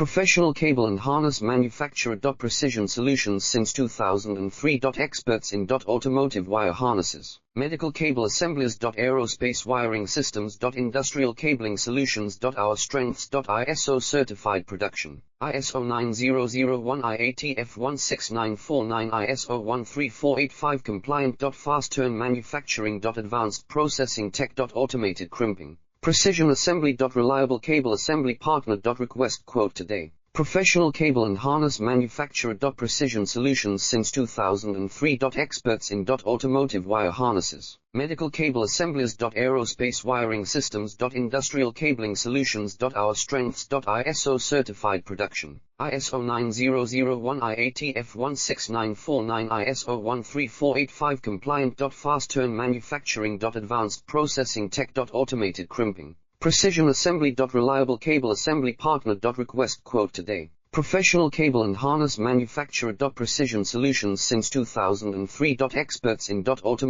Professional cable and harness manufacturer. Precision solutions since 2003. Experts in automotive wire harnesses, medical cable assemblies. Aerospace wiring systems. Industrial cabling solutions. Our strengths. ISO certified production, ISO 9001 IATF 16949 ISO 13485 compliant. Fast turn manufacturing. Advanced processing tech. Automated crimping, precision assembly. Reliable cable assembly partner. Request quote today. Professional cable and harness manufacturer. Precision solutions since 2003. Experts in automotive wire harnesses, medical cable assemblies. Aerospace wiring systems. Industrial cabling solutions. Our strengths. ISO certified production, ISO 9001 IATF 16949 ISO 13485 compliant. Fast turn manufacturing. Advanced processing tech. Automated crimping, precision assembly. Reliable cable assembly partner. Request quote today. Professional cable and harness manufacturer. Precision solutions since 2003. Experts in automotive